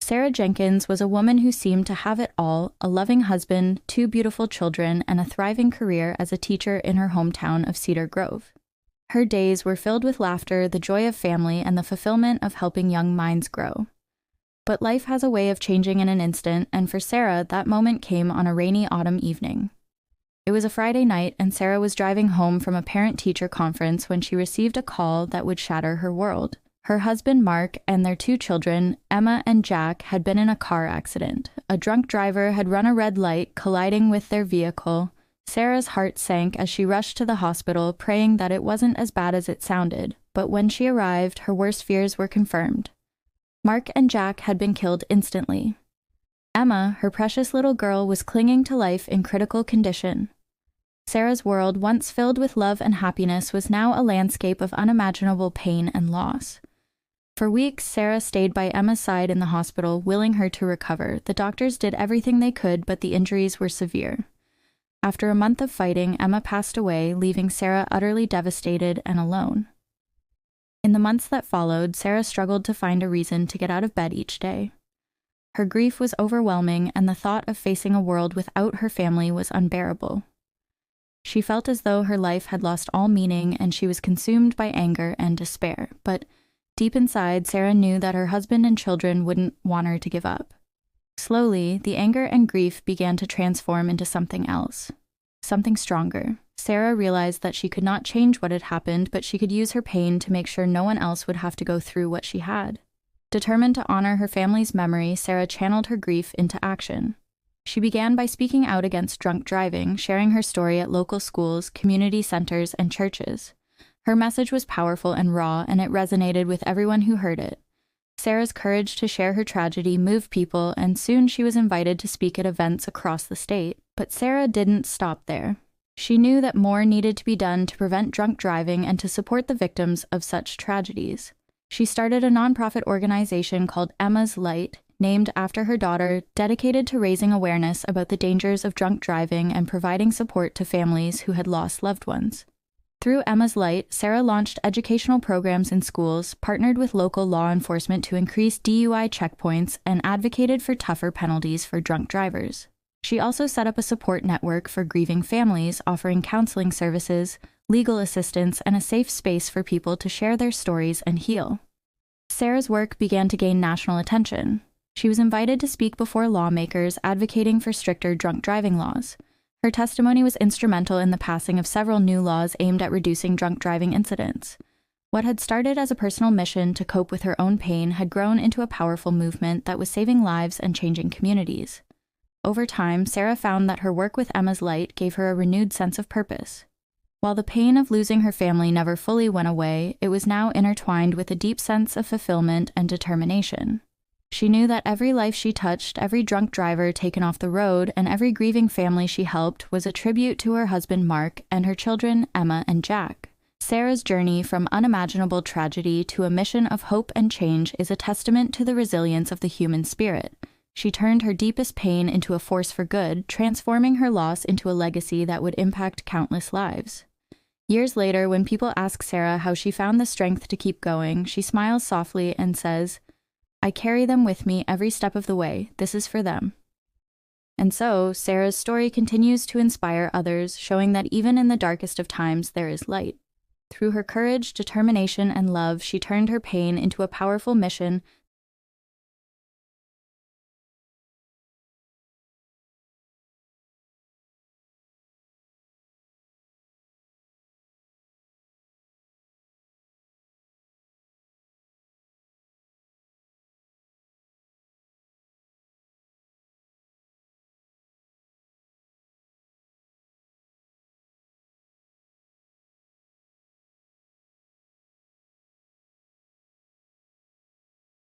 Sarah Jenkins was a woman who seemed to have it all: a loving husband, 2 beautiful children, and a thriving career as a teacher in her hometown of Cedar Grove. Her days were filled with laughter, the joy of family, and the fulfillment of helping young minds grow. But life has a way of changing in an instant, and for Sarah, that moment came on a rainy autumn evening. It was a Friday night, and Sarah was driving home from a parent-teacher conference when she received a call that would shatter her world. Her husband, Mark, and their 2 children, Emma and Jack, had been in a car accident. A drunk driver had run a red light, colliding with their vehicle. Sarah's heart sank as she rushed to the hospital, praying that it wasn't as bad as it sounded. But when she arrived, her worst fears were confirmed. Mark and Jack had been killed instantly. Emma, her precious little girl, was clinging to life in critical condition. Sarah's world, once filled with love and happiness, was now a landscape of unimaginable pain and loss. For weeks, Sarah stayed by Emma's side in the hospital, willing her to recover. The doctors did everything they could, but the injuries were severe. After a month of fighting, Emma passed away, leaving Sarah utterly devastated and alone. In the months that followed, Sarah struggled to find a reason to get out of bed each day. Her grief was overwhelming, and the thought of facing a world without her family was unbearable. She felt as though her life had lost all meaning, and she was consumed by anger and despair. But deep inside, Sarah knew that her husband and children wouldn't want her to give up. Slowly, the anger and grief began to transform into something else, something stronger. Sarah realized that she could not change what had happened, but she could use her pain to make sure no one else would have to go through what she had. Determined to honor her family's memory, Sarah channeled her grief into action. She began by speaking out against drunk driving, sharing her story at local schools, community centers, and churches. Her message was powerful and raw, and it resonated with everyone who heard it. Sarah's courage to share her tragedy moved people, and soon she was invited to speak at events across the state. But Sarah didn't stop there. She knew that more needed to be done to prevent drunk driving and to support the victims of such tragedies. She started a nonprofit organization called Emma's Light, named after her daughter, dedicated to raising awareness about the dangers of drunk driving and providing support to families who had lost loved ones. Through Emma's Light, Sarah launched educational programs in schools, partnered with local law enforcement to increase DUI checkpoints, and advocated for tougher penalties for drunk drivers. She also set up a support network for grieving families, offering counseling services, legal assistance, and a safe space for people to share their stories and heal. Sarah's work began to gain national attention. She was invited to speak before lawmakers advocating for stricter drunk driving laws. Her testimony was instrumental in the passing of several new laws aimed at reducing drunk driving incidents. What had started as a personal mission to cope with her own pain had grown into a powerful movement that was saving lives and changing communities. Over time, Sarah found that her work with Emma's Light gave her a renewed sense of purpose. While the pain of losing her family never fully went away, it was now intertwined with a deep sense of fulfillment and determination. She knew that every life she touched, every drunk driver taken off the road, and every grieving family she helped was a tribute to her husband Mark and her children Emma and Jack. Sarah's journey from unimaginable tragedy to a mission of hope and change is a testament to the resilience of the human spirit. She turned her deepest pain into a force for good, transforming her loss into a legacy that would impact countless lives. Years later, when people ask Sarah how she found the strength to keep going, she smiles softly and says, "I carry them with me every step of the way. This is for them." And so, Sarah's story continues to inspire others, showing that even in the darkest of times, there is light. Through her courage, determination, and love, she turned her pain into a powerful mission